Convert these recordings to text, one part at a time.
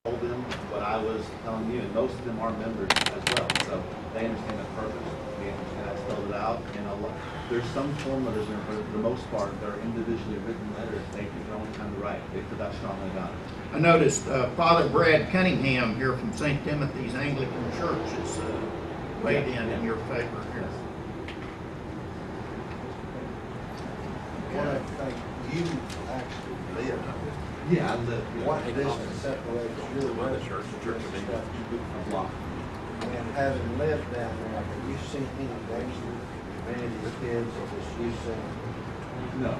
told them what I was telling you, and most of them are members as well. So they understand the purpose. They understand I spelled it out. And there's some formulas in there, but for the most part, they're individually written letters. They take their own time to write. They feel that strongly about it. I noticed Father Brad Cunningham here from St. Timothy's Anglican Church is weighed in your favor here. What I think you actually live. Yeah, I live. What distance separates your residence from the stuff you do for block? And having lived down there, have you seen any danger, any of your kids, or just you seen? No.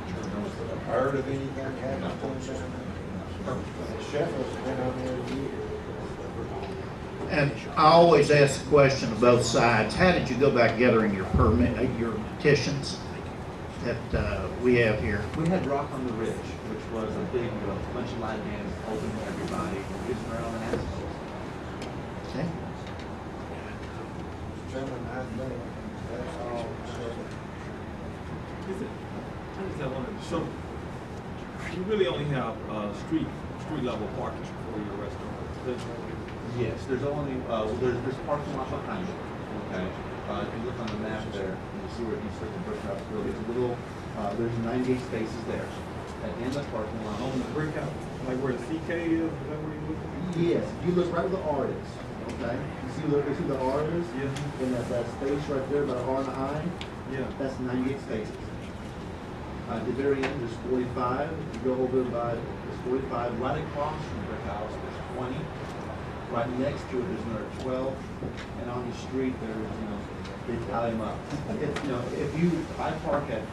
Heard of anything happening to them? The sheriff's been on there years. And I always ask the question of both sides. How did you go about gathering your your petitions that we have here? We had Rock on the Ridge, which was a big bunch of live bands open to everybody, using their own answers. Okay. Chairman, I think that's all. I just have one. So you really only have street level parking for your restaurant. Yes, there's only there's parking lot behind it. Okay, if you look on the map there, you see where you start the Brickhouse building. It's a little. There's 98 spaces there. At the end of the parking lot. On the Brickhouse, like where the CK is that where you looking? Yes, if you look right where the R is. Okay, you see the R is. Yeah. And that space right there, about R and a I. Yeah. That's 98 spaces. At the very end, there's 45. If you go over by, there's 45. Right across from the Brickhouse, there's 20. Right next to it, there's another 12. And on the street, there's, they tally them up. If I park at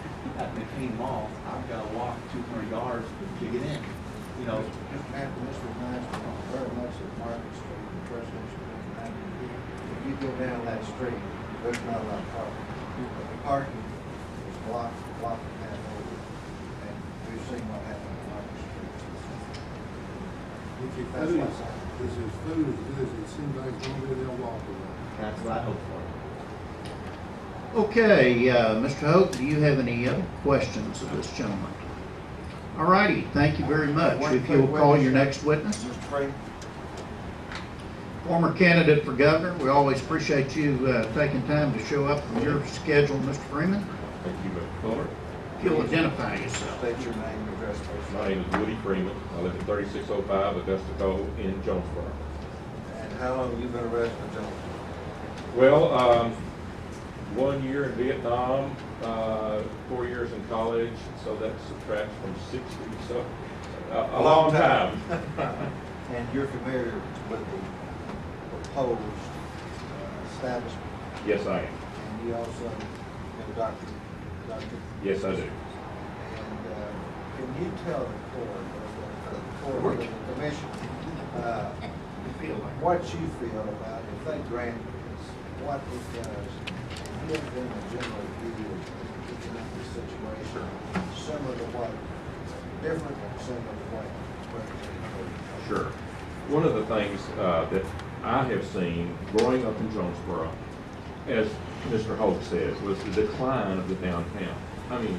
McCain Mall, I've got to walk 200 yards to get in. After this was nice, very much at Market Street, the Presidential Building. If you go down that street, there's not a lot of parking. The parking is blocked and half over. And we've seen what happened on Market Street. That's what's happening. This is food as good as it seems like nobody they'll walk around. That's what I hope for. Okay, Mr. Hope, do you have any other questions of this gentleman? All righty, thank you very much. If you'll call your next witness. Mr. Freeman. Former candidate for governor, we always appreciate you taking time to show up from your schedule, Mr. Freeman. Thank you, Mr. Fuller. If you'll identify yourself. State your name and address, please. My name is Woody Freeman. I live at 3605 Augusta Cove in Jonesboro. And how long have you been a resident of Jonesboro? Well, 1 year in Vietnam, 4 years in college, so that subtracts from 60, so a long time. And you're familiar with the proposed establishment? Yes, I am. And you also been a doctor? Yes, I do. And can you tell the court, the commission, what you feel about if they grant this, what it does, and give them a general view of the economic situation, similar to what, different and similar to what? Sure. One of the things that I have seen growing up in Jonesboro, as Mr. Holt says, was the decline of the downtown. I mean,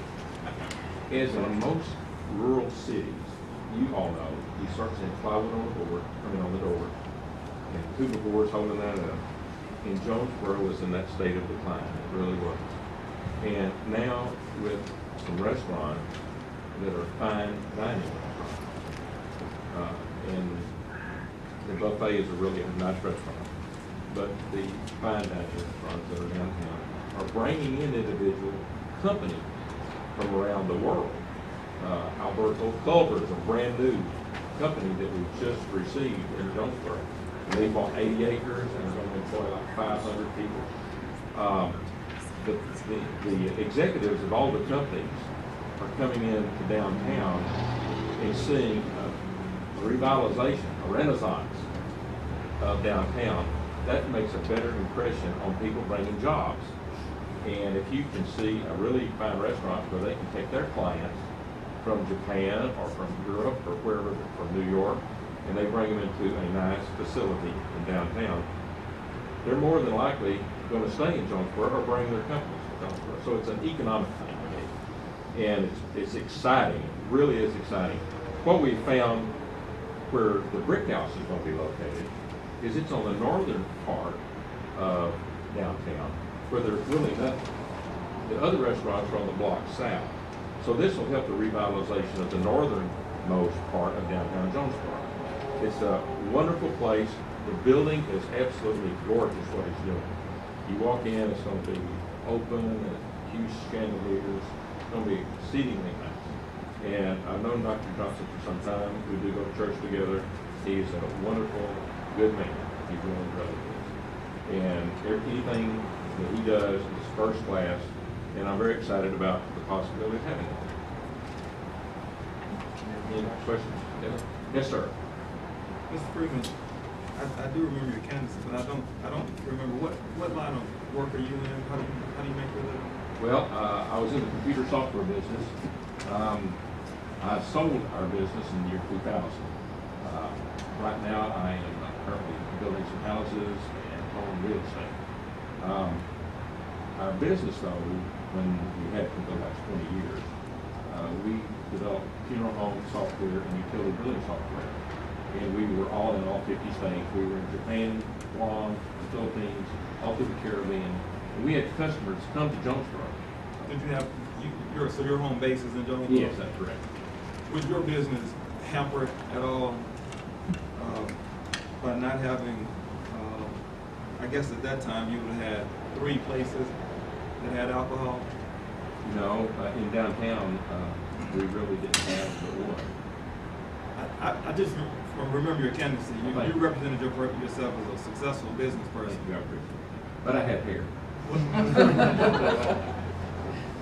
as in most rural cities, you all know, you start seeing plywood on the door, and two boards holding that up. And Jonesboro was in that state of decline. It really was. And now with some restaurants that are fine dining restaurants, and the buffet is a really nice restaurant, but the fine dining restaurants that are downtown are bringing in individual companies from around the world. Alberto Culver is a brand new company that we just received in Jonesboro. They bought 80 acres and are going to employ like 500 people. The executives of all the companies are coming into downtown and seeing a revitalization, a renaissance of downtown. That makes a better impression on people bringing jobs. And if you can see a really fine restaurant where they can take their clients from Japan or from Europe or wherever, from New York, and they bring them into a nice facility in downtown, they're more than likely going to stay in Jonesboro or bring their companies to Jonesboro. So it's an economic thing to me. And it's exciting, it really is exciting. What we found where the Brickhouse is gonna be located is it's on the northern part of downtown, where there's really nothing. The other restaurants are on the block south. So this will help the revitalization of the northernmost part of downtown Jonesboro. It's a wonderful place. The building is absolutely gorgeous what it's doing. You walk in, it's gonna be open and huge chandeliers. It's gonna be exceedingly nice. And I've known Dr. Johnson for some time. We do go to church together. He's a wonderful, good man. He's really, really good. And anything that he does is first class. And I'm very excited about the possibility of having it. Any questions? Yes, sir. Mr. Freeman, I do remember your candidacy, but I don't remember what line of work are you in? How do you make your living? Well, I was in the computer software business. I sold our business in the year 2000. Right now, I am currently building some houses and own real estate. Our business, though, when we had it for the last 20 years, we developed funeral home software and utility billing software. And we were all in all 50 states. We were in Japan, Guam, the Philippines, all through the Caribbean. And we had customers come to Jonesboro. Did you have your home base is in Jonesboro? Yes, that's correct. Was your business hampered at all by not having? I guess at that time you would have had 3 places that had alcohol. No, in downtown, we really didn't have but one. I just remember your candidacy. You represented yourself as a successful business person. But I had hair.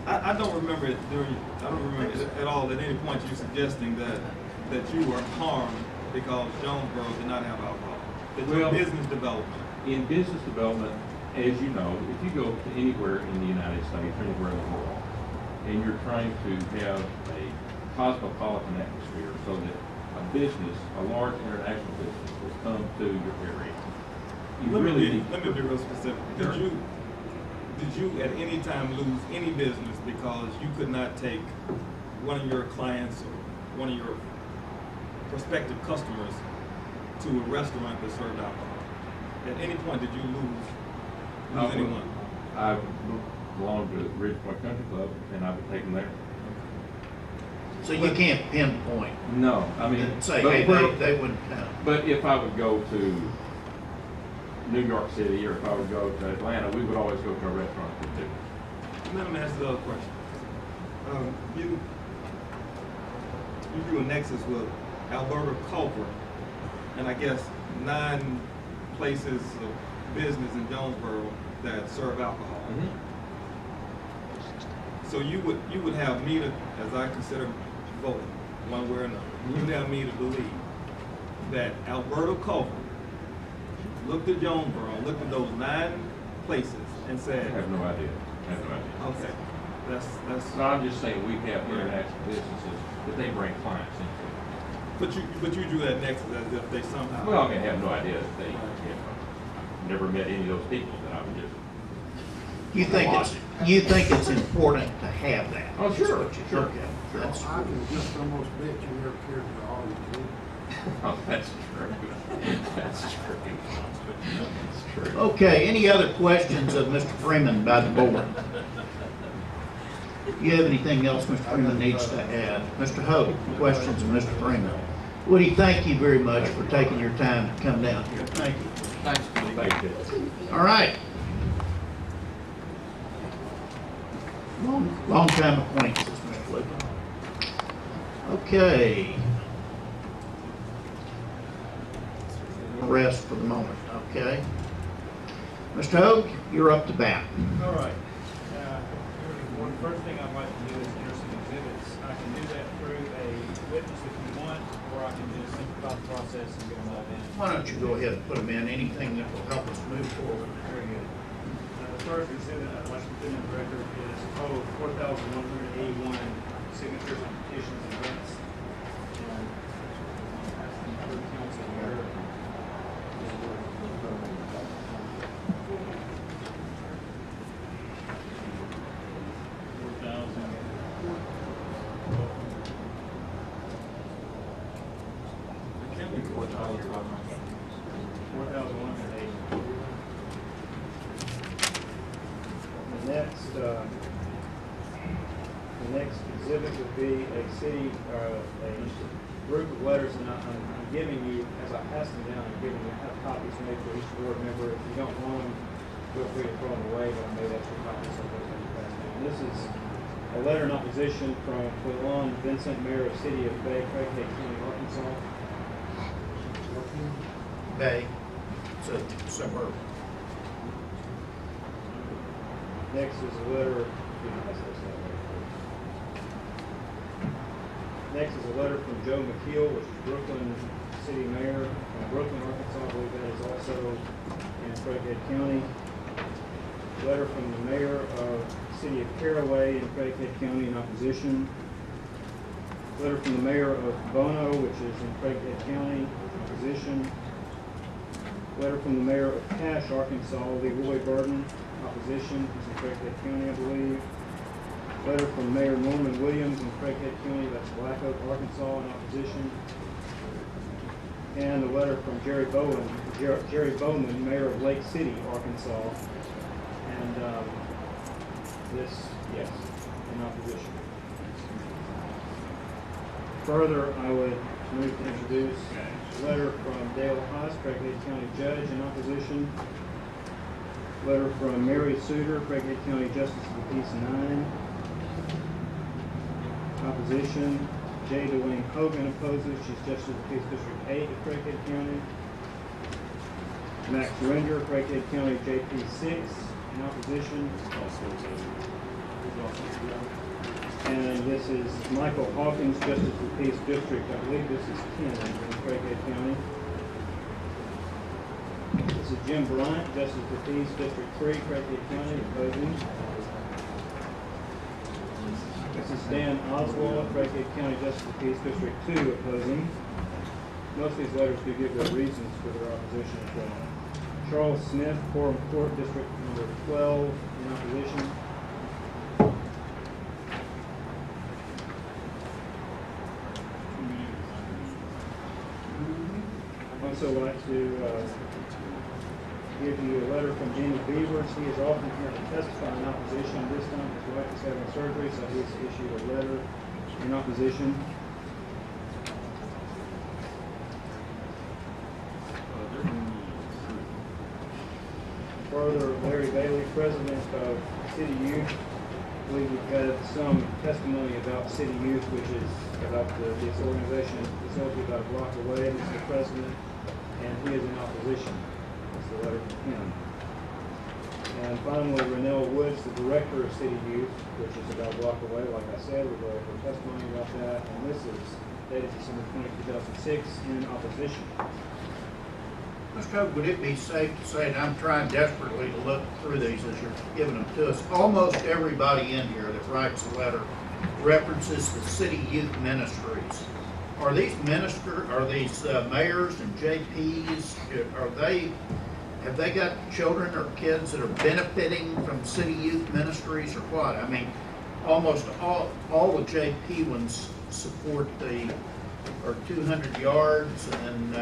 I don't remember it I don't remember it at all at any point you suggesting that you were harmed because Jonesboro did not have alcohol. That your business development. In business development, as you know, if you go to anywhere in the United States, anywhere in the world, and you're trying to have a cosmopolitan atmosphere so that a business, a large international business, will come to your area. Let me be real specific. Did you at any time lose any business because you could not take one of your clients or one of your prospective customers to a restaurant that served alcohol? At any point did you lose anyone? I belonged to Ridgepoint Country Club, and I would take them there. So you can't pinpoint, No, I mean, say, but hey, where- they wouldn't count. But if I would go to New York City, or if I would go to Atlanta, we would always go to a restaurant to do. Let me ask the other question. You drew a nexus with Alberta Culver, and I guess 9 places of business in Jonesboro that serve alcohol. So you would have me to, as I consider voting, one way or another, you would have me to believe that Alberta Culver looked at Jonesboro, looked at those 9 places, and I said, have no idea. I have no idea. okay, that's. No, I'm just saying we have international businesses that they bring clients into. But you drew that nexus as if they somehow. Well, I mean, I have no idea that they, never met any of those people that I would just. You think it's important to have that? Oh, sure, That's what you- sure. Okay, that's, I can just almost bet you never cared for all you do. Oh, that's true. That's true. That's true. okay, any other questions of Mr. Freeman by the board? You have anything else Mr. Freeman needs to add? Mr. Hope, questions of Mr. Freeman? Woody, thank you very much for taking your time to come down here. Thank you. Thanks. Thank you. All right. Long time acquaintances, Mr. Luke. Okay. Rest for the moment, okay? Mr. Hope, you're up to bat. All right. One first thing I'd like to do is enter some exhibits. I can do that through a witness if you want, or I can just simplify the process and get them all in. Why don't you go ahead and put them in, anything that will help us move forward. Very good. The first exhibit I'd like to put in the record is total 4,181 signatures on petitions and grants. And asking for the council here. 4,180. The next exhibit would be a group of letters, and I'm giving you, as I pass them down, I'm giving you, I have copies made for each board member. If you don't want them, feel free to throw them away, but I made extra copies of those that you pass down. This is a letter in opposition from Quillan Vincent, Mayor of City of Bay, Craighead County, Arkansas. Bay, it's a suburb. Next is a letter. Next is a letter from Joe McKeel, which is Brooklyn City Mayor from Brooklyn, Arkansas. I believe that is also in Craighead County. Letter from the Mayor of City of Caraway in Craighead County in opposition. Letter from the Mayor of Bono, which is in Craighead County, in opposition. Letter from the Mayor of Cache, Arkansas, Leroy Burden, opposition. He's in Craighead County, I believe. Letter from Mayor Norman Williams in Craighead County, that's Black Oak, Arkansas, in opposition. And a letter from Jerry Bowman, Mayor of Lake City, Arkansas. And yes, in opposition. Further, I would move to introduce a letter from Dale Haas, Craighead County Judge, in opposition. Letter from Mary Suter, Craighead County Justice of the Peace 9. Opposition. J. Dwayne Hogan opposes. She's Justice of the Peace District 8 of Craighead County. Max Render, Craighead County JP 6, in opposition. And this is Michael Hawkins, Justice of the Peace District, I believe this is 10 in Craighead County. This is Jim Bryant, Justice of the Peace District 3, Craighead County, opposing. This is Dan Oswald, Craighead County Justice of the Peace District 2, opposing. Most of these letters do give their reasons for their opposition as well. Charles Smith, Quorum Court, District number 12, in opposition. I'd also like to give you a letter from Danny Beavers. He is often here to testify in opposition. This time his wife is having surgery, so he's issued a letter in opposition. Further, Larry Bailey, President of City Youth. I believe we've had some testimony about City Youth, which is about this organization facility about a block away. This is the president, and he is in opposition. That's the letter from him. And finally, Renell Woods, the director of City Youth, which is about a block away. Like I said, we've already heard testimony about that. And this is dated December 20, 2006, in opposition. Mr. Cook, would it be safe to say, and I'm trying desperately to look through these as you're giving them to us, almost everybody in here that writes a letter references the City Youth Ministries. Are these mayors and JPs, have they got children or kids that are benefiting from City Youth Ministries or what? I mean, almost all the JP ones support or 200 yards, and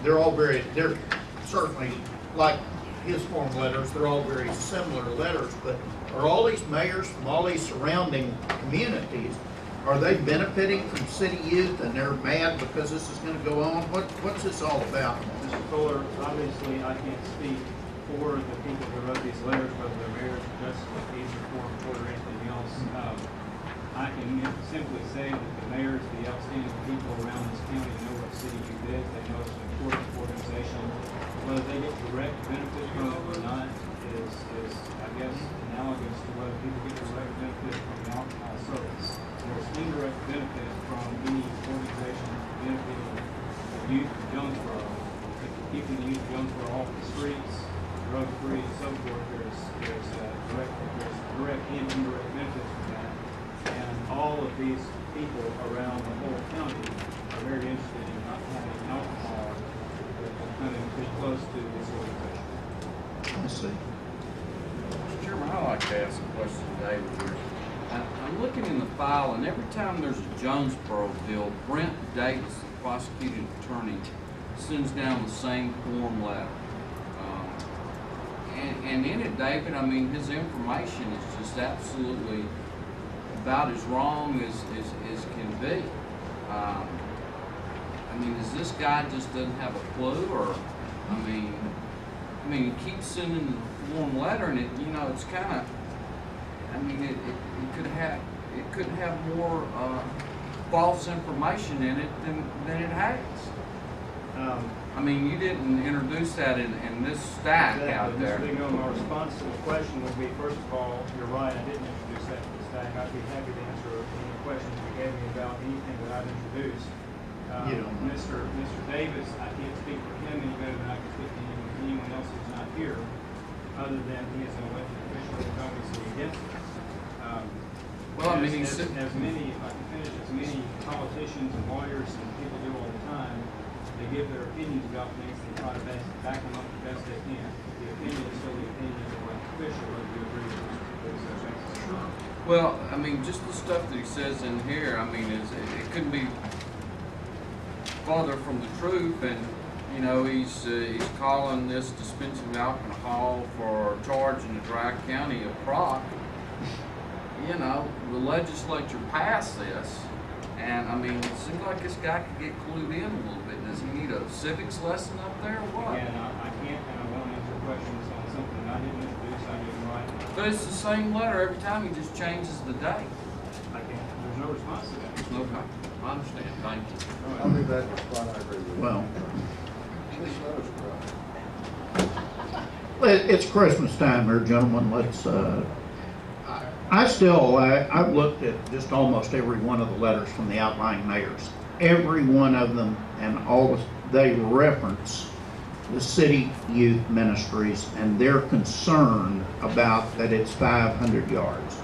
they're certainly, like his form letters, they're all very similar letters, but are all these mayors from all these surrounding communities, are they benefiting from City Youth and they're mad because this is going to go on? What's this all about? Mr. Fuller, obviously I can't speak for the people who wrote these letters, whether they're mayors, justice of the peace, or foreign court, or anything else. I can simply say that the mayors, the outstanding people around this county know what City Youth is. They know it's an important organization. Whether they get direct benefit from it or not is I guess, analogous to whether people get direct benefit from the alcohol service. There's indirect benefit from any organization benefiting the youth of Jonesboro, keeping the youth of Jonesboro off the streets, drug-free, and so forth. There's direct and indirect benefits from that. And all of these people around the whole county are very interested in not having alcohol coming too close to this organization. Let's see. Mr. Chairman, I'd like to ask a question to David here. I'm looking in the file, and every time there's a Jonesboro bill, Brent Davis, the prosecuting attorney, sends down the same form letter. And in it, David, I mean, his information is just absolutely about as wrong as can be. I mean, is this guy just doesn't have a clue, or, I mean, he keeps sending the form letter, and it's kind of, I mean, it could have more false information in it than it has. I mean, you didn't introduce that in this stack out there. Mr. Bingham, my response to the question would be, first of all, you're right, I didn't introduce that to the stack. I'd be happy to answer any questions you gave me about anything that I've introduced. Mr. Davis, I can't speak for him any better than I can speak to anyone else who's not here, other than he is an elected official of the City against us. Well, I mean, as many, if I can finish, as many politicians and lawyers and people do all the time, they give their opinions about things and try to back them up the best they can. The opinion is still the opinion of the elected official, whether you agree with such things. well, I mean, just the stuff that he says in here, I mean, it couldn't be farther from the truth. And he's calling this dispensing of alcohol for charge in the Dry County of Brock. The legislature passed this, and I mean, it seems like this guy could get clued in a little bit. Does he need a civics lesson up there, or what? Again, I can't and I won't answer questions on something that I didn't introduce, I didn't write. But it's the same letter every time. He just changes the date. I can't, there's no response to that. Okay, I understand. Thank you. I'll be back to spot, I agree with you. Well, Just let us it's Christmas time here, gentlemen. I've looked at just almost every one of the letters from the outlying mayors. Every one of them, and they reference the city youth ministries, and they're concerned about that it's 500 yards.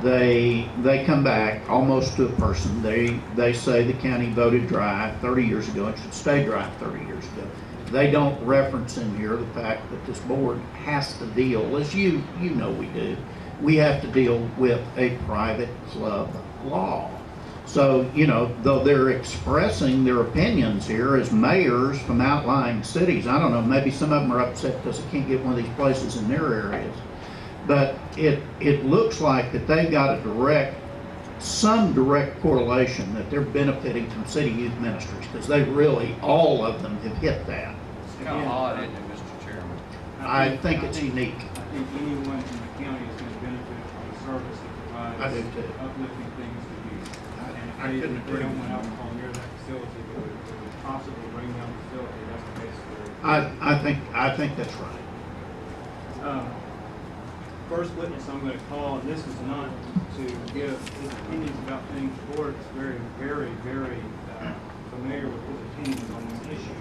They come back almost to a person. They say the county voted dry 30 years ago and should stay dry 30 years ago. They don't reference in here the fact that this board has to deal, as you know we do, we have to deal with a private club law. So, though they're expressing their opinions here as mayors from outlying cities, I don't know, maybe some of them are upset because they can't get one of these places in their areas. But it looks like that they've got some direct correlation that they're benefiting from city youth ministries, because they really, all of them have hit that. It's kind of odd, isn't it, Mr. Chairman? I think it's unique. I think anyone in the county is going to benefit from the service that provides I do too. uplifting things to youth. And I couldn't if agree they don't more. want alcohol near that facility, but would possibly bring down the facility, that's the case for. I think that's right. First witness I'm going to call, and this is not to give his opinions about things. The board is very, very, very familiar with his opinions on this issue.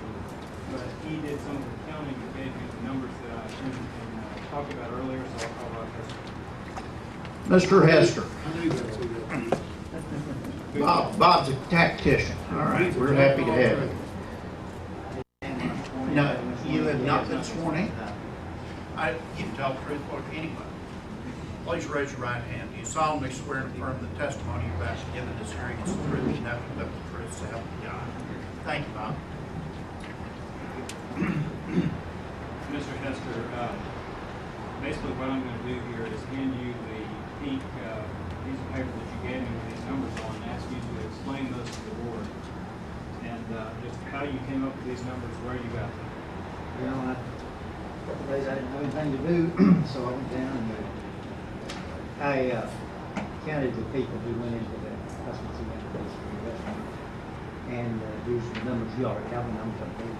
But he did some of the counting and gave me the numbers that I couldn't talk about earlier, so I'll call out Mr. Hester. I knew that's who that was. Bob's a tactician. All right, we're happy to have you. No, you have not been sworn in. You can tell the truth or anyone. Please raise your right hand. Do you solemnly swear and affirm the testimony you're about to give in this hearing is the truth and nothing but the truth, so help you God? Thank you, Bob. Mr. Hester, basically what I'm going to do here is hand you the pink piece of paper that you gave me with these numbers on and ask you to explain those to the board. And just how you came up with these numbers, where you got them. A couple days I didn't have anything to do, so I went down and I counted the people who went into the customer center for the restaurant. And these are the numbers, you already have the numbers up there.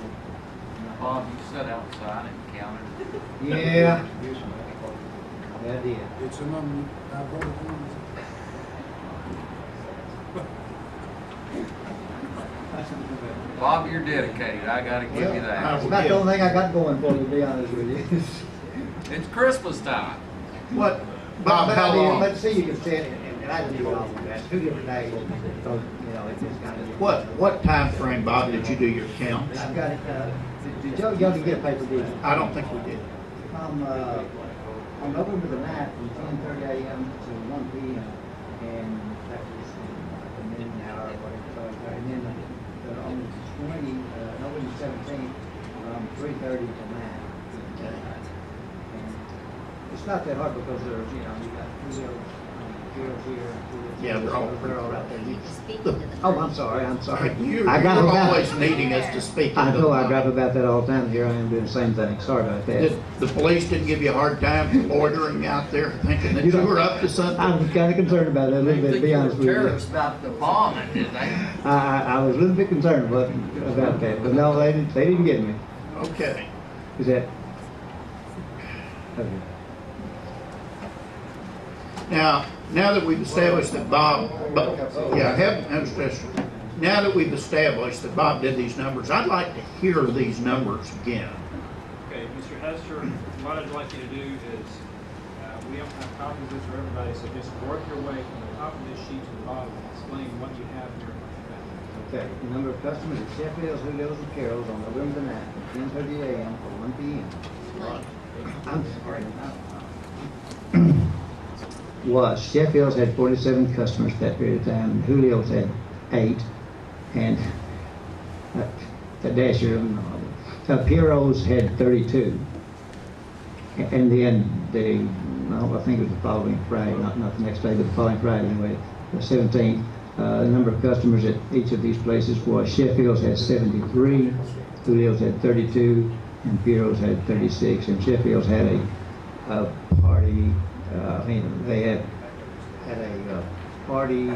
Bob, you sat outside and counted. Yeah. Yeah, I did. It's a number, I voted for Bob, you're dedicated. I gotta give you that. It's about the only thing I got going for me, to be honest with you. It's Christmas time. What, Bob, how long? Let's see, you can say it, and I didn't do all of that, 2 different days, so, it just kind of. What time frame, Bob, did you do your counts? I've got it, did y'all get a paper, did you? I don't think we did. On November the 9th, from 10:30 a.m. to 1 p.m., and that was like a minute an hour, whatever. And then on the 17th, from 3:30 to 9. And it's not that hard because there's, you got girls here. Yeah, they're all right there. Speaking to the. Oh, I'm sorry. You're I got about- always needing us to speak. I into know, the I mic. gripe about that all the time. Here I am doing the same thing. Sorry about that. The police didn't give you a hard time for loitering out there, thinking that you were up to something? I'm kind of concerned about it a little bit, to be honest with you. about the bombing, did they? I was a little bit concerned about that, but no, they didn't get me. Okay. Is that? Okay. Now that we've established that Bob, now that we've established that Bob did these numbers, I'd like to hear these numbers again. Okay, Mr. Hester, what I'd like you to do is, we don't have copies of this for everybody, so just work your way from the top of this sheet to the bottom, explain what you have here and what you have. Okay, the number of customers at Sheffield's, Julio's, and Carol's on November the 9th, from 10:30 a.m. to 1 p.m. I'm sorry. Was Sheffield's had 47 customers at that period of time, and Julio's had 8, and Dasher, Piero's had 32. And then I think it was the following Friday, not the next day, but the following Friday anyway, the 17th. The number of customers at each of these places was Sheffield's had 73, Julio's had 32, and Piero's had 36. And Sheffield's had a party. They had a party. I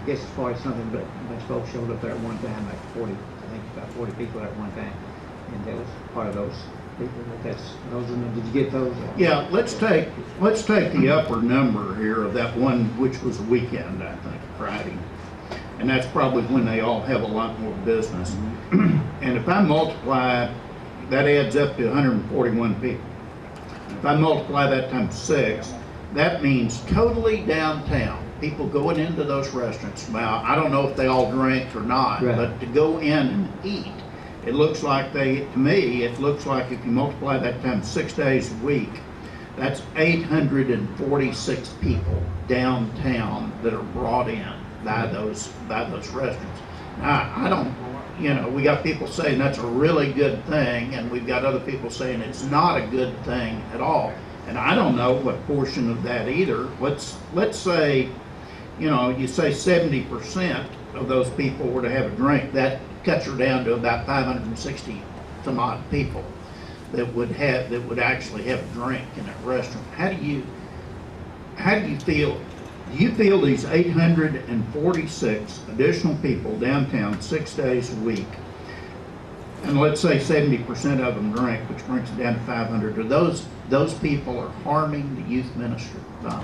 guess it's party something, but a bunch of folks showed up there at one time, like 40. I think about 40 people at one time, and that was part of those people. Did you get those? Yeah, let's take the upper number here of that one, which was a weekend, I think, Friday. And that's probably when they all have a lot more business. And if I multiply, that adds up to 141 people. If I multiply that times 6, that means totally downtown, people going into those restaurants. Now, I don't know if they all drank or not, Right. but to go in and eat, it looks like it looks like if you multiply that times 6 days a week, that's 846 people downtown that are brought in by those restaurants. Now, I don't, we got people saying that's a really good thing, and we've got other people saying it's not a good thing at all. And I don't know what portion of that either. Let's say, you say 70% of those people were to have a drink. That cuts her down to about 560 some odd people that would actually have a drink in that restaurant. How do you feel? Do you feel these 846 additional people downtown 6 days a week, and let's say 70% of them drink, which brings it down to 500, are those people are harming the youth ministry? No.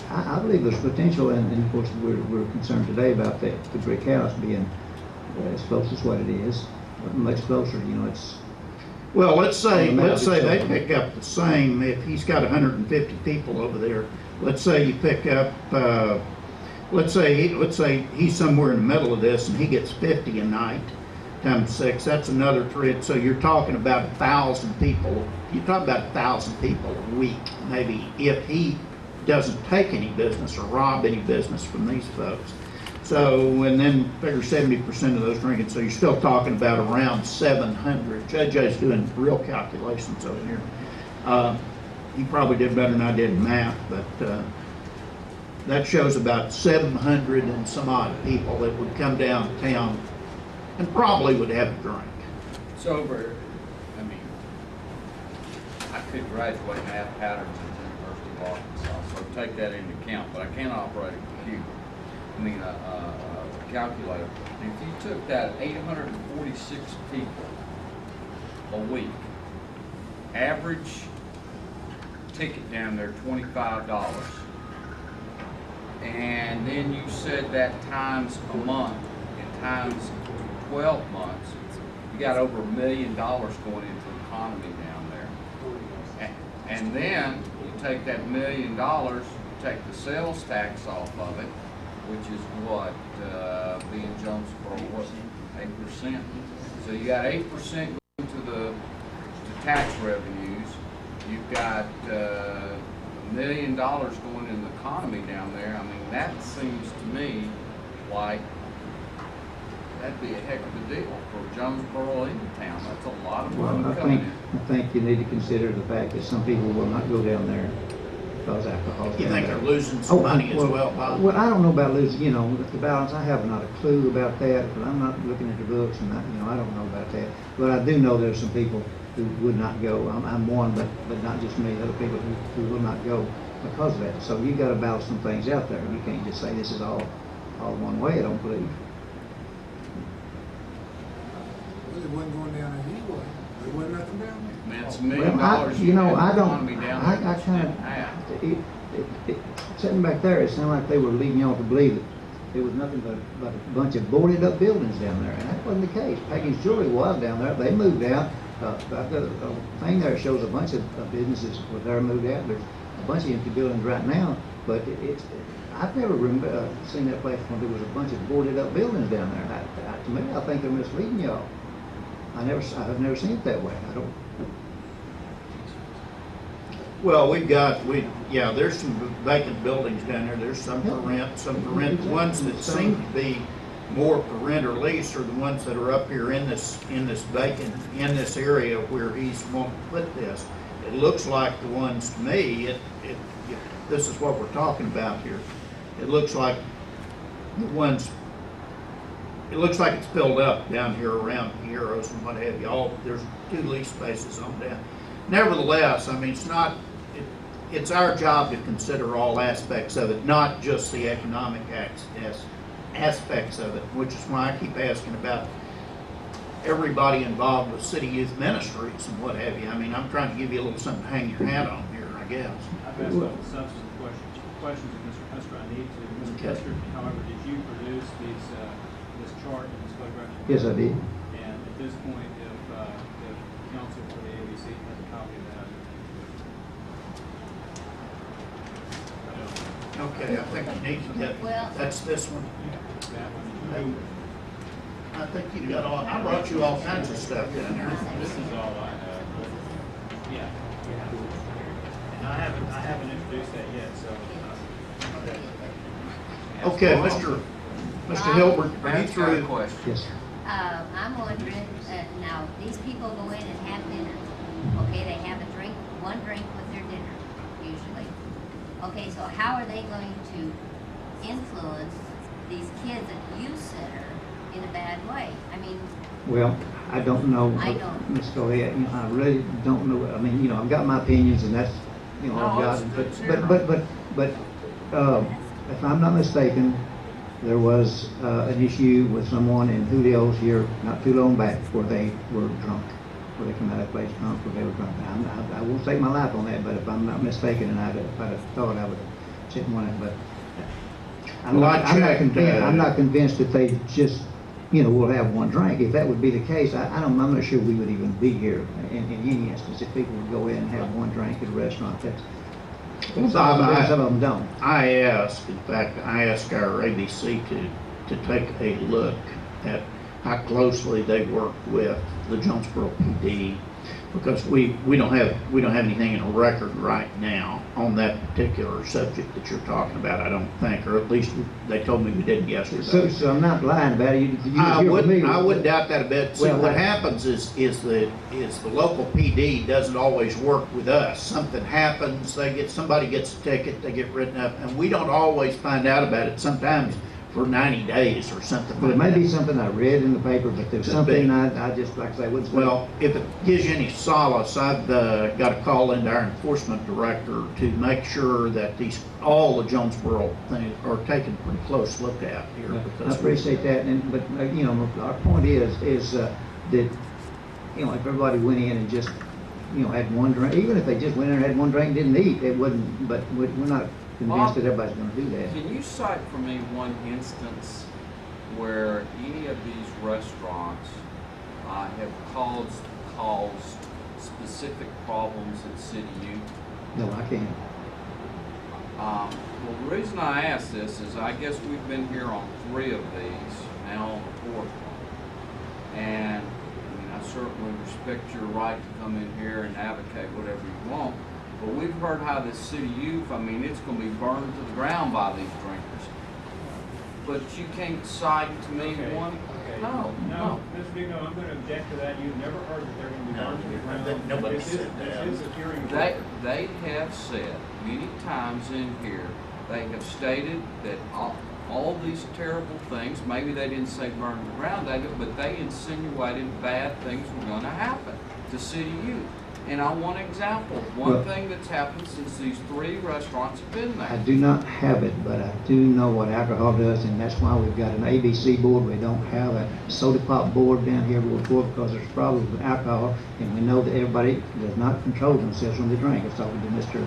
I believe there's potential, and of course we're concerned today about the brick house being as close as what it is, much closer. It's. Well, let's say they pick up the same. If he's got 150 people over there, let's say you pick up. Let's say he's somewhere in the middle of this, and he gets 50 a night times 6. That's another 3. So you're talking about 1,000 people. You're talking about 1,000 people a week, maybe, if he doesn't take any business or rob any business from these folks. So, and then figure 70% of those drinking, so you're still talking about around 700. JJ's doing real calculations over here. He probably did better than I did in math, but that shows about 700 and some odd people that would come downtown and probably would have a drink. I could graduate math patterns at the University of Arkansas, so take that into account, but I can't operate a computer. A calculator. If you took that 846 people a week, average ticket down there $25, and then you said that times a month and times 12 months, you got over $1 million going into the economy down there. And then you take that $1 million, take the sales tax off of it, which is what, being Jonesboro, what, 8%? So you got 8% going to tax revenues. You've got $1 million going in the economy down there. I mean, that seems to me like that'd be a heck of a deal for Jonesboro into town. That's a lot of Well, money I coming think, in. I think you need to consider the fact that some people will not go down there because alcohol's You down think there. they're losing some money as well, Well, Bob? I don't know about losing, the balance, I have not a clue about that, but I'm not looking at the books and I don't know about that. But I do know there's some people who would not go. I'm one, but not just me, other people who will not go because of that. So you've got to balance some things out there. You can't just say this is all one way, I don't believe. Well, it wasn't going down there anyway. There wasn't nothing down there. Man, it's $1 million. Well, You had I the don't, economy down I there. kind of, sitting back there, it sounded like they were leading y'all to believe that there was nothing but a bunch of boarded up buildings down there, and that wasn't the case. Peggy's Jewelry was down there, they moved out. I've got a thing there that shows a bunch of businesses were there moved out. There's a bunch of empty buildings right now, but I've never seen that place when there was a bunch of boarded up buildings down there. To me, I think they're misleading y'all. I've never seen it that way. I don't. Well, there's some vacant buildings down there. There's some for rent, some for rent. The ones that seem to be more for rent or lease are the ones that are up here in this vacant, in this area where he's wanting to put this. It looks like the ones, to me, this is what we're talking about here. It looks like the ones, it looks like it's filled up down here around Heroes and what have you. There's 2 lease spaces on that. Nevertheless, I mean, it's our job to consider all aspects of it, not just the economic aspects of it, which is why I keep asking about everybody involved with city youth ministries and what have you. I mean, I'm trying to give you a little something to hang your hat on here, I guess. I've asked all the substantive questions of Mr. Custer I need to. Mr. Okay. Custer, however, did you produce this chart and this photograph? Yes, I did. And at this point, if counsel for the ABC has a copy of that. Okay, I think you need to get, Well- that's this one. That one, I think you got all, I brought you all kinds of stuff down here. this is all I have. Yeah. And I haven't introduced that yet, so. Okay, Mr. Hilbert, are you Ask her a through? question. Yes. I'm wondering, now, these people go in and have dinner. Okay, they have a drink, one drink with their dinner, usually. Okay, so how are they going to influence these kids at the youth center in a bad way? I mean, Well, I don't know. I don't. Ms. Scalia, I really don't know. I mean, I've got my opinions, and that's, I've No, got it's it. good, But, if I'm not mistaken, there was an issue with someone in Julio's here not too long back where they were drunk, where they came out of that place drunk, where they were drunk. I won't stake my life on that, but if I'm not mistaken, and if I'd have thought, I would have checked on it. But I'm Well, not, I I'm not checked, convinced. I'm not convinced that they just, will have one drink. If that would be the case, I'm not sure we would even be here in any instance if people would go in and have one drink at a restaurant. That's Well, some Bob, of them don't. I asked our ABC to take a look at how closely they work with the Jonesboro PD, because we don't have anything in a record right now on that particular subject that you're talking about, I don't think, or at least they told me we didn't yesterday. So I'm not lying about it. I You're familiar with wouldn't it. doubt that a bit. See, Well, what happens is the local PD doesn't always work with us. Something happens, somebody gets a ticket, they get written up, and we don't always find out about it, sometimes for 90 days or something Well, it like may that. be something I read in the paper, but there's Could something be. I just, like I say, wouldn't. Well, if it gives you any solace, I've got to call into our enforcement director to make sure that all the Jonesboro things are taken a pretty close look at here. I because appreciate that, but our point is that if everybody went in and just had one drink, even if they just went in and had one drink, didn't eat, it wouldn't. But we're not convinced that everybody's going to do that. Can you cite for me one instance where any of these restaurants have caused specific problems at City Youth? No, I can't. Well, the reason I ask this is I guess we've been here on 3 of these, now on the 4th one. And I mean, I certainly respect your right to come in here and advocate whatever you want. But we've heard how this city youth, I mean, it's gonna be burned to the ground by these drinkers. But you can't cite to me one, no. No, Mr. Digno, I'm gonna object to that. You've never heard that they're gonna be burned to the ground. Nobody This is- said that. This is a hearing. They have said many times in here, they have stated that all these terrible things, maybe they didn't say burn to the ground, David, but they insinuated bad things were gonna happen to city youth. And I want examples, one Well- thing that's happened since these 3 restaurants have been I there. do not have it, but I do know what alcohol does, and that's why we've got an ABC board. We don't have a soda pop board down here before, because there's problems with alcohol, and we know that everybody does not control themselves when they drink. I was talking to Mr.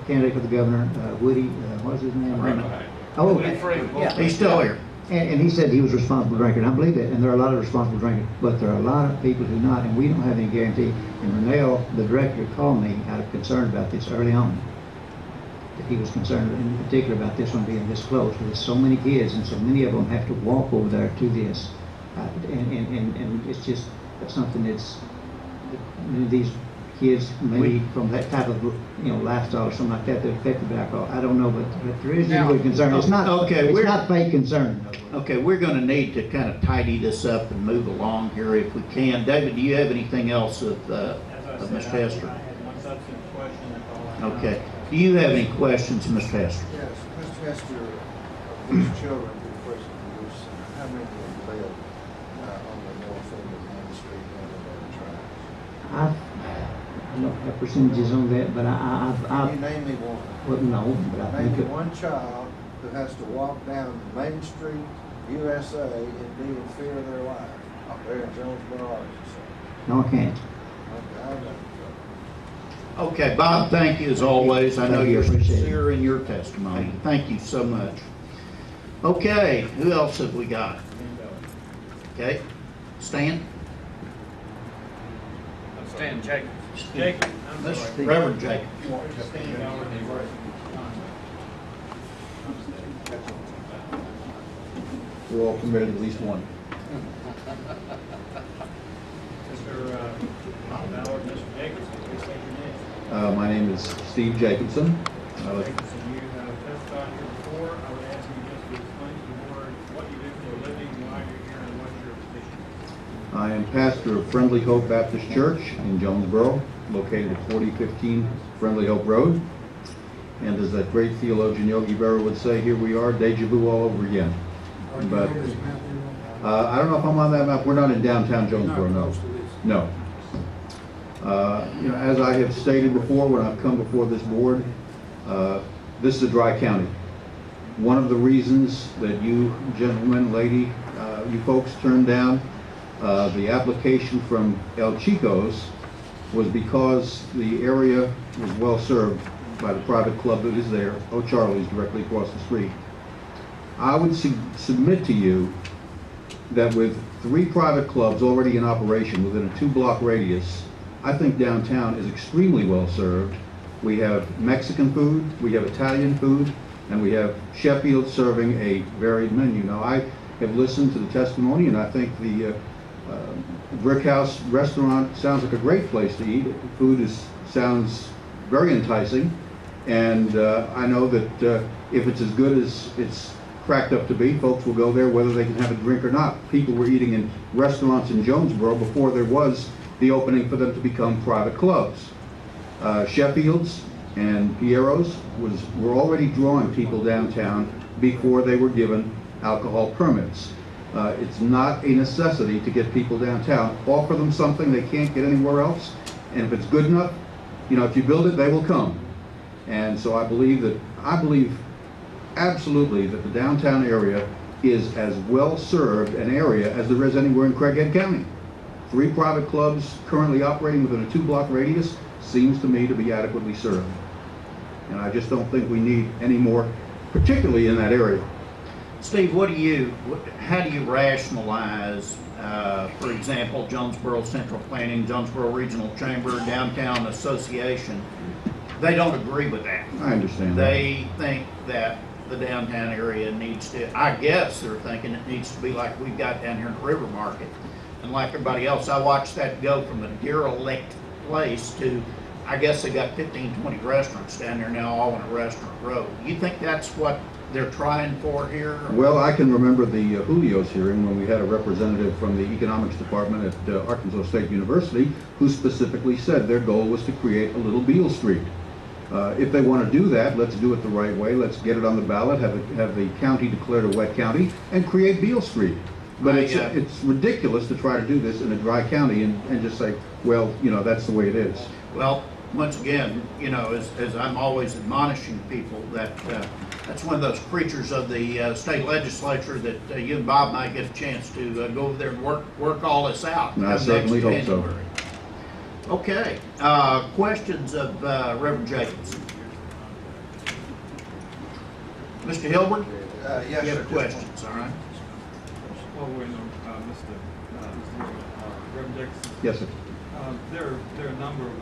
Candidate for the governor, Woody, what's his name? Oh, Woody Freeman. yeah. He's still here. And he said he was a responsible drinker, and I believe that, and there are a lot of responsible drinkers, but there are a lot of people who not, and we don't have any guarantee. And Renell, the director, called me out of concern about this early on. That he was concerned in particular about this one being this close, with so many kids, and so many of them have to walk over there to this. And it's just something that's, these kids maybe from that type of, lifestyle or something like that, that affected by alcohol. I don't know, but there is Now- genuine concern. It's not, Okay, it's not fake concern. Okay, we're gonna need to kind of tidy this up and move along here if we can. David, do you have anything else of As I Ms. said, Hester? I had one substantive question, that's all I have. Okay. Do you have any questions, Ms. Hester? Yes, Mr. Hester, of these children who presently use, how many of them live on the north end of Main Street and in their tracks? I don't have percentages on that, but Can you name me one? well, no, but I Name think me it, one child who has to walk down Main Street, USA, and be in fear of their life up there in Jonesboro, Arkansas. no, I can't. Okay, I know. Okay, Bob, thank you as always. I know Thank you, you're appreciate it. sincere in your testimony. Thank you so much. Okay, who else have we got? Okay, Stan? Stan Jacobs. Jacob, I'm Mr. sorry. Reverend Jacob. Stan Ballard. We're all committed to at least one. Mr. Ballard, Mr. Jacobs, please state your name. My name is Steve Jacobson. Jacobson, you have testified here before. I would ask you just to explain to the board what you do for a living, why you're here, and what's your position. I am pastor of Friendly Hope Baptist Church in Jonesboro, located at 4015 Friendly Hope Road. And as that great theologian Yogi Berra would say, here we are, deja vu all over again. But I don't know if I'm on that map. We're not in downtown Jonesboro, no. No. As I have stated before, when I've come before this board, this is a dry county. One of the reasons that you gentlemen, lady, you folks turned down the application from El Chico's was because the area was well served by the private club that is there, O'Charlie's, directly across the street. I would submit to you that with 3 private clubs already in operation within a 2-block radius, I think downtown is extremely well served. We have Mexican food, we have Italian food, and we have Sheffield serving a varied menu. Now, I have listened to the testimony, and I think the Brickhouse restaurant sounds like a great place to eat. The food sounds very enticing, and I know that if it's as good as it's cracked up to be, folks will go there whether they can have a drink or not. People were eating in restaurants in Jonesboro before there was the opening for them to become private clubs. Sheffield's and Piero's were already drawing people downtown before they were given alcohol permits. It's not a necessity to get people downtown. Offer them something they can't get anywhere else, and if it's good enough, if you build it, they will come. And so I believe absolutely that the downtown area is as well served an area as there is anywhere in Craighead County. 3 private clubs currently operating within a 2-block radius seems to me to be adequately served. And I just don't think we need any more, particularly in that area. Steve, how do you rationalize, for example, Jonesboro Central Planning, Jonesboro Regional Chamber, Downtown Association? They don't agree with that. I understand that. They think that the downtown area needs to, I guess they're thinking it needs to be like we've got down here in the River Market. And like everybody else, I watched that go from a derelict place to I guess they got 15, 20 restaurants down there now, all on a restaurant road. You think that's what they're trying for here? Well, I can remember the Julio's hearing when we had a representative from the economics department at Arkansas State University who specifically said their goal was to create a little Beale Street. If they want to do that, let's do it the right way. Let's get it on the ballot, have the county declared a wet county, and create Beale Street. But it's ridiculous to try to do this in a dry county and just say, well, you know, that's the way it is. Well, once again, you know, as I'm always admonishing people, that that's one of those creatures of the state legislature that you and Bob might get a chance to go over there and work all this out. And I certainly hope so. Okay, questions of Reverend Jacobson? Mr. Hilbert? Yes, You sir. have questions, all right? Well, wait, no, Mr. Reverend Jackson. Yes, sir. There are a number of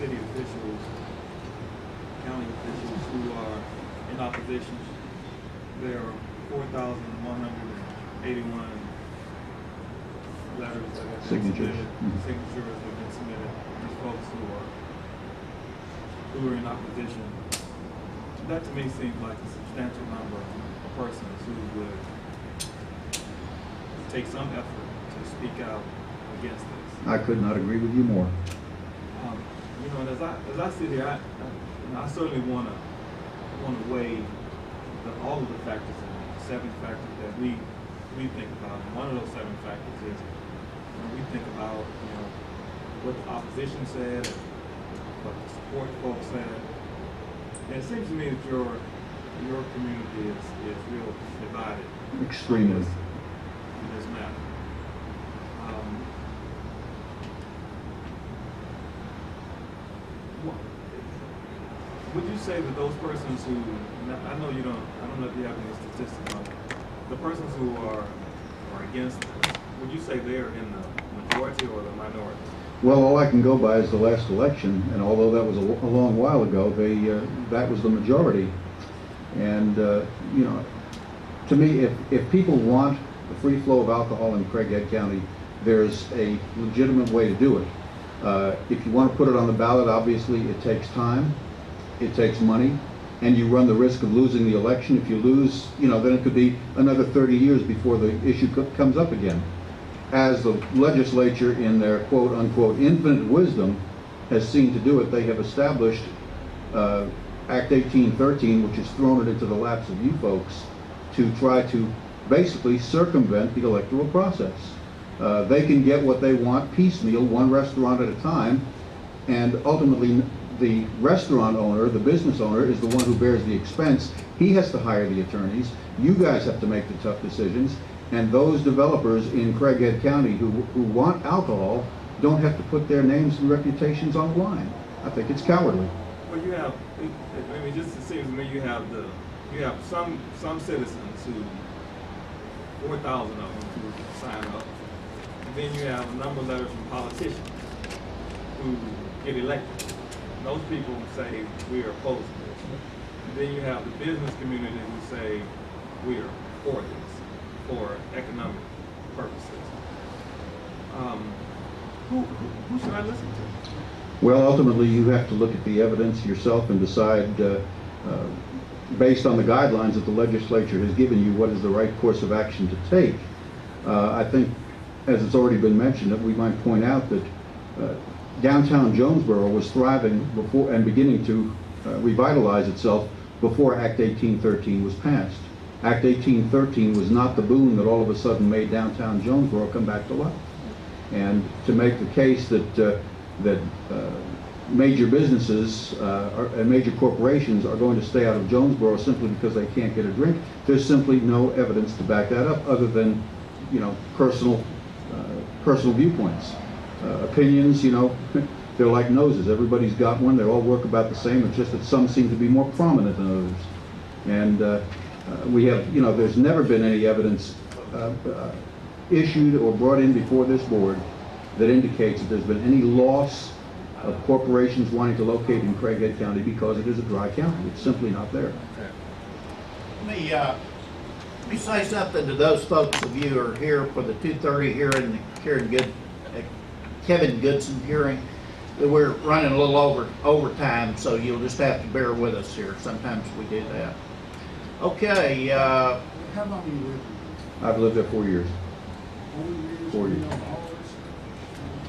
city officials, county officials who are in opposition. There are 4,181 letters that have been Signatures. submitted, Mhm. signatures that have been submitted. These folks who are in opposition. That to me seems like a substantial number of persons who would take some effort to speak out against this. I could not agree with you more. You know, and as I sit here, I certainly want to weigh all of the factors and 7 factors that we think about. And one of those 7 factors is we think about what the opposition said, and what the support folks said. And it seems to me that your community is real divided. Extremely. In this matter. Would you say that those persons who, I don't know if you have any statistics on it, the persons who are against this, would you say they're in the majority or the minority? Well, all I can go by is the last election, and although that was a long while ago, that was the majority. And, you know, to me, if people want the free flow of alcohol in Craighead County, there's a legitimate way to do it. If you want to put it on the ballot, obviously it takes time, it takes money, and you run the risk of losing the election. If you lose, you know, then it could be another 30 years before the issue comes up again. As the legislature, in their quote-unquote infinite wisdom, has seen to do it, they have established Act 1813, which has thrown it into the laps of you folks to try to basically circumvent the electoral process. They can get what they want piecemeal, one restaurant at a time, and ultimately the restaurant owner, the business owner, is the one who bears the expense. He has to hire the attorneys. You guys have to make the tough decisions. And those developers in Craighead County who want alcohol don't have to put their names and reputations on the line. I think it's cowardly. Well, you have, I mean, just it seems to me you have some citizens who, 4,000 of them who sign up. And then you have a number of letters from politicians who get elected. And those people say we are opposed to this. And then you have the business community who say we are for this, for economic purposes. Who should I listen to? Well, ultimately, you have to look at the evidence yourself and decide, based on the guidelines that the legislature has given you, what is the right course of action to take. I think, as it's already been mentioned, that we might point out that downtown Jonesboro was thriving before and beginning to revitalize itself before Act 1813 was passed. Act 1813 was not the boon that all of a sudden made downtown Jonesboro come back to life. And to make the case that major businesses and major corporations are going to stay out of Jonesboro simply because they can't get a drink, there's simply no evidence to back that up other than, you know, personal viewpoints. Opinions, you know, they're like noses. Everybody's got one. They all work about the same. It's just that some seem to be more prominent than others. And we have, you know, there's never been any evidence issued or brought in before this board that indicates that there's been any loss of corporations wanting to locate in Craighead County because it is a dry county. It's simply not there. Let me say something to those folks of you who are here for the 2:30 hearing, Kevin Goodson hearing. we're running a little overtime, so you'll just have to bear with us here. Sometimes we do that. Okay, How long have you lived here? I've lived there 4 years. 4 years? 4 years. You know Horace?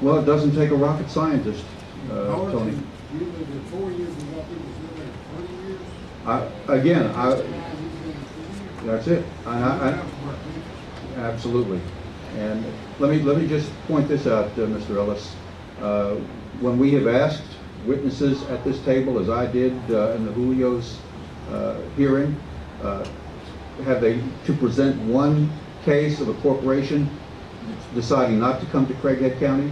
Well, it doesn't take a rocket scientist, Horace, Tony. you lived there 4 years, and what people lived there 20 years? That's it. Absolutely. And let me just point this out, Mr. Ellis. When we have asked witnesses at this table, as I did in the Julio's hearing, have they to present one case of a corporation deciding not to come to Craighead County,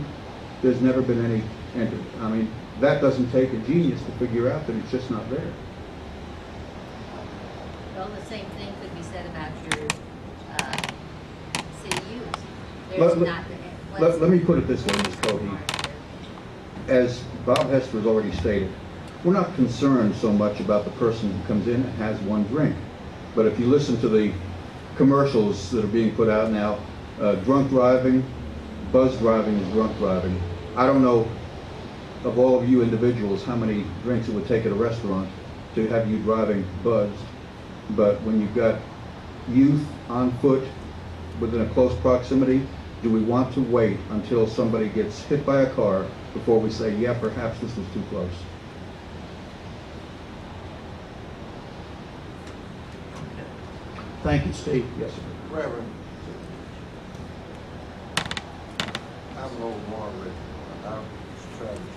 there's never been any entered. I mean, that doesn't take a genius to figure out that it's just not there. Well, the same thing could be said about your city use. There's Let me put it this way, Ms. Cody. As Bob Hester has already stated, we're not concerned so much about the person who comes in and has one drink. But if you listen to the commercials that are being put out now, drunk driving, buzz driving is drunk driving. I don't know of all of you individuals how many drinks it would take at a restaurant to have you driving buzzed. But when you've got youth on foot within a close proximity, do we want to wait until somebody gets hit by a car before we say, yeah, perhaps this was too close? thank you, Steve. Yes, sir. Reverend, I'm an old Margaret, and I'm traveling.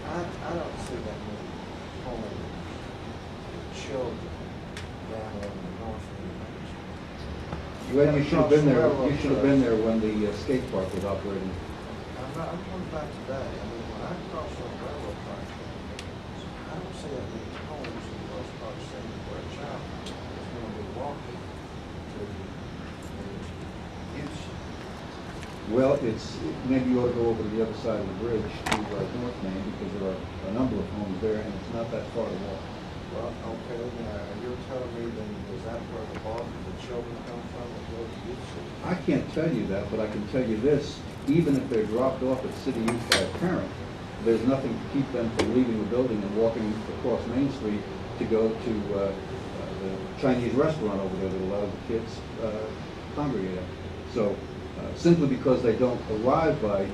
I don't see that many home children down on the north end. Well, you should have been there. You should have been there when the skate park was operating. I'm talking about today. I mean, when I cross the railroad track, I don't see that many homes in close proximity where a child is going to be walking to use. Well, maybe you ought to go over to the other side of the bridge to North Main, because there are a number of homes there, and it's not that far to walk. Well, okay, now, you're telling me then, is that where the bulk of the children come from that go to youth center? I can't tell you that, but I can tell you this: even if they're dropped off at city youth by a parent, there's nothing to keep them from leaving the building and walking across Main Street to go to the Chinese restaurant over there that a lot of the kids congregate at. So simply because they don't arrive by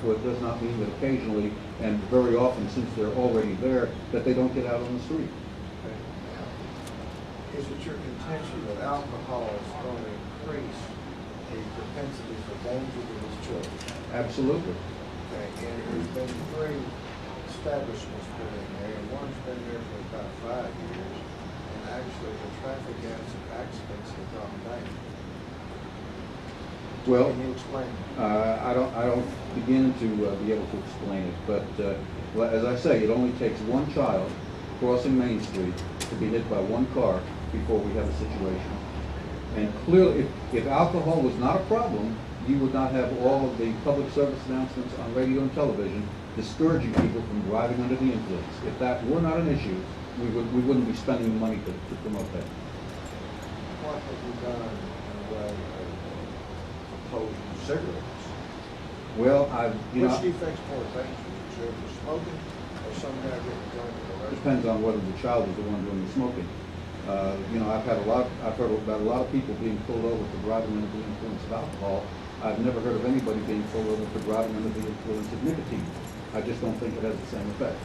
foot does not mean that occasionally, and very often since they're already there, that they don't get out on the street. Okay, now, is it your contention that alcohol is going to increase the propensity for danger to these children? Absolutely. Okay, and there's been 3 establishments put in there, and one's been there for about 5 years, and actually the traffic accidents have gone down. Well, Can you explain? I don't begin to be able to explain it, but well, as I say, it only takes one child crossing Main Street to be hit by one car before we have a situation. And clearly, if alcohol was not a problem, you would not have all of the public service announcements on radio and television discouraging people from driving under the influence. If that were not an issue, we wouldn't be spending the money to promote that. What have you done in the way of opposing cigarettes? Well, Which do you think's more dangerous, children smoking or some guy getting drunk in a restaurant? depends on whether the child is the one doing the smoking. I've heard about a lot of people being pulled over for driving under the influence of alcohol. I've never heard of anybody being pulled over for driving under the influence of nicotine. I just don't think it has the same effect.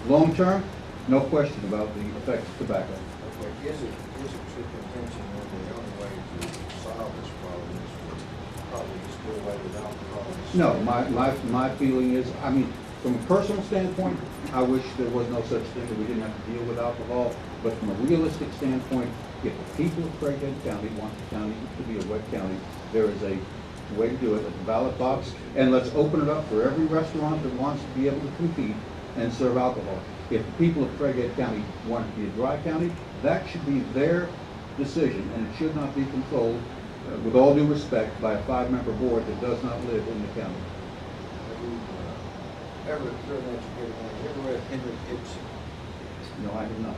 Long term, no question about the effects of tobacco. Okay, is it your contention that the only way to solve this problem is for probably just do away with alcohol? No, my feeling is, I mean, from a personal standpoint, I wish there was no such thing, that we didn't have to deal with alcohol. But from a realistic standpoint, if the people of Craighead County want the county to be a wet county, there is a way to do it at the ballot box. And let's open it up for every restaurant that wants to be able to compete and serve alcohol. If the people of Craighead County want to be a dry county, that should be their decision, and it should not be controlled, with all due respect, by a 5-member board that does not live in the county. Have you ever been educated on, you ever read Henry Ibsen? No, I have not.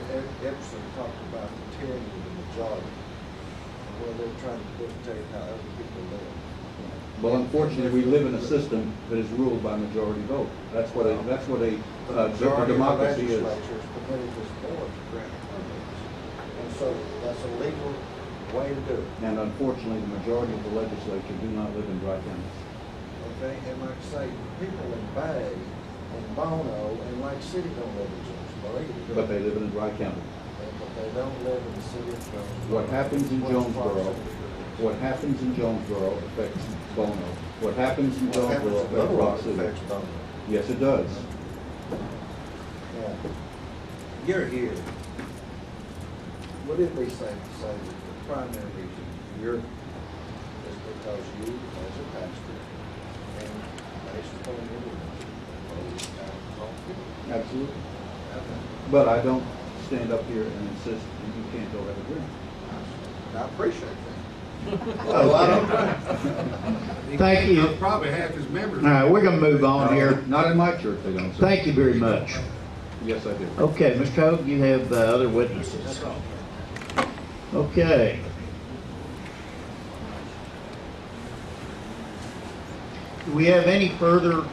Henry Ibsen talked about the tyranny of the majority, and where they're trying to dictate how other people live. Well, unfortunately, we live in a system that is ruled by majority vote. That's what a The majority of the democracy is. legislature is permitted this board to grant permits. And so that's a legal way to do it. And unfortunately, the majority of the legislature do not live in Dry County. Okay, and like I say, people in Bay and Bono and Lake City don't live in Jonesboro either. do But they live in Dry County. But they don't live in the city of Jonesboro. What happens in Jonesboro affects Bono. What happens in Jonesboro affects Rock City. Affects Bono. Yes, it does. Yeah. You're here. Would it be safe to say that the primary reason you're is because you, as a pastor, and based upon your religion, believe God is all good? Absolutely. Okay. But I don't stand up here and insist that you can't go have a drink. I appreciate that. Oh, I don't. Thank you. Probably half his members. All right, we're gonna move on here. Not in my church, they don't say. Thank you very much. Yes, I do. Okay, Mr. Hogue, you have other witnesses. Okay. Do we have any further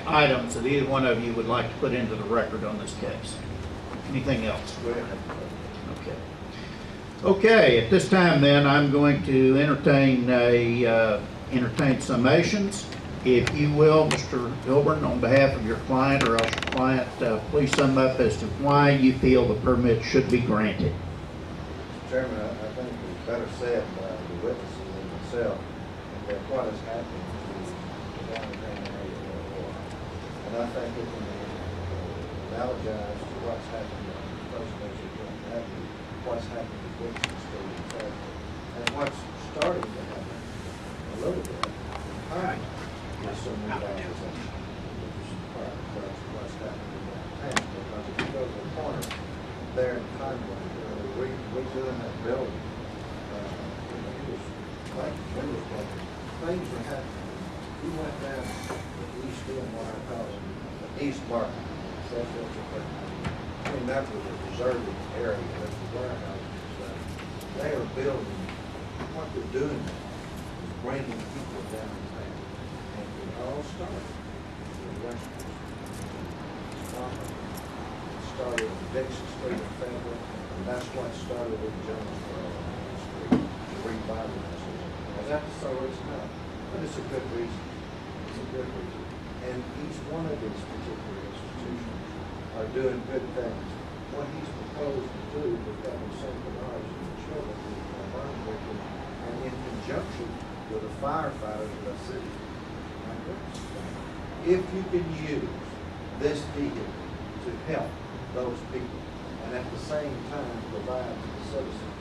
items that either one of you would like to put into the record on this case? Anything else? Okay. Okay, at this time then, I'm going to entertain summations. If you will, Mr. Hilburn, on behalf of your client or else your client, please sum up as to why you feel the permit should be granted. Chairman, I think it's better said by the witnesses than myself, that what has happened to the downtown area of Aurora. And I think it can be analogized to what's happened on First Nation Avenue, what's happened to Dixon Street and Fairfield, and what's starting to happen a little bit. All right. With some revitalization, which is part of what's happening in downtown, because if you go to the corner there in Conway, redoing that building, it was like, it was like, things were happening. We went down the east end, what I call it, the east market. That's what you're putting. I mean, that was a deserted area, that's the warehouse. They are building, what they're doing is bringing people downtown. And it all started with restaurants. It started on Dixon Street in Fairfield. And that's what started in Jonesboro Street, to revitalize it. Now, that's so it's not, but it's a good reason. It's a good reason. And each one of these particular institutions are doing good things. What he's proposed to do with having centralized the children who are learn wicked, and in conjunction with the firefighters of the city. If you can use this vehicle to help those people, and at the same time provide to the citizens.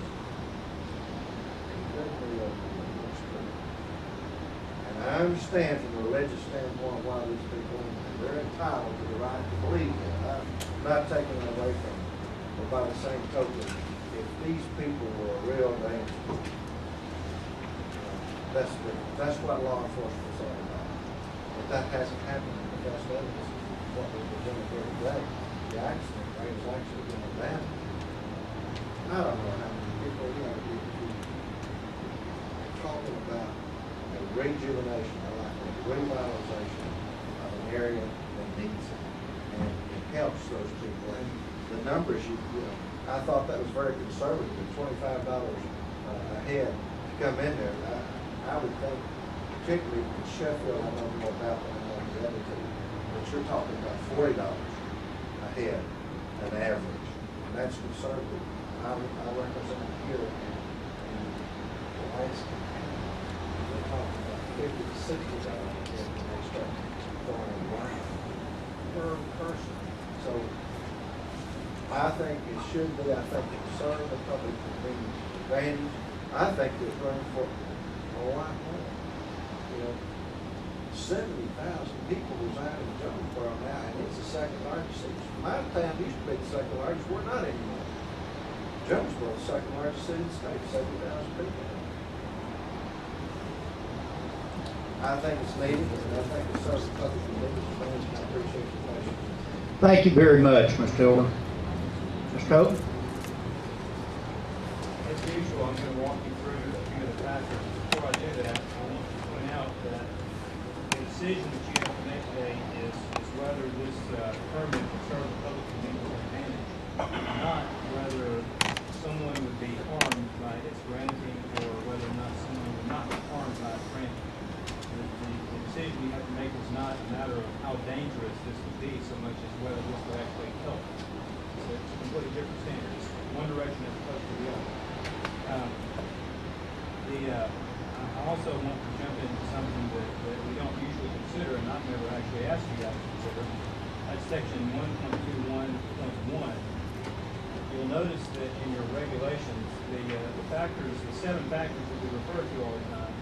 And I understand from a religious standpoint why these people, they're entitled to the right to believe in. I'm not taking it away from them. But by the same token, if these people were a real danger, that's what law enforcement is all about. But that hasn't happened in the best evidence of what we're presenting here today. The accident rate is actually going down. I don't know how many people, you're talking about a rejuvenation, I like a revitalization of an area that needs it. And it helps those people. And the numbers, I thought that was very conservative, $25 a head to come in there. I would think, particularly in Sheffield, I know more about that than the other two, but you're talking about $40 a head, an average, and that's conservative. I represent here in Alaska. We're talking about $50 to $60 a head when they start going around per person. So I think it should be, I think it will serve the public convenience advantage. I think there's room for a lot more. 70,000 people reside in Jonesboro now, and it's the second largest city. My town used to be the second largest. We're not anymore. Jonesboro is the second largest city in the state, 70,000 people. I think it's needed, and I think it serves the public convenience advantage. I appreciate your patience. Thank you very much, Mr. Hilburn. Mr. Hogue? As usual, I'm going to walk you through a few of the factors. Before I do that, I want to that the decision that you have to make today is whether this permit will serve the public convenience advantage, not whether someone would be harmed by its granting or whether or not someone would not be harmed by its granting. The decision you have to make is not a matter of how dangerous this would be so much as whether this would actually help. So it's a completely different standard. It's one direction as opposed to the other. I also want to jump into something that we don't usually consider, and I've never actually asked you guys to consider. That's section 1.21.1. You'll notice that in your regulations, the factors, the 7 factors that we refer to all the time,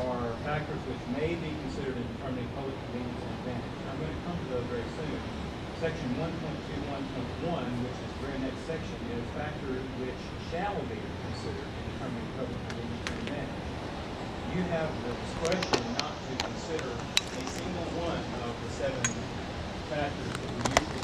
are factors which may be considered in determining public convenience and advantage. I'm going to come to those very soon. Section 1.21.1, which is the very next section, is factors which shall be considered in determining public convenience and advantage. You have the discretion not to consider a single one of the 7 factors that we use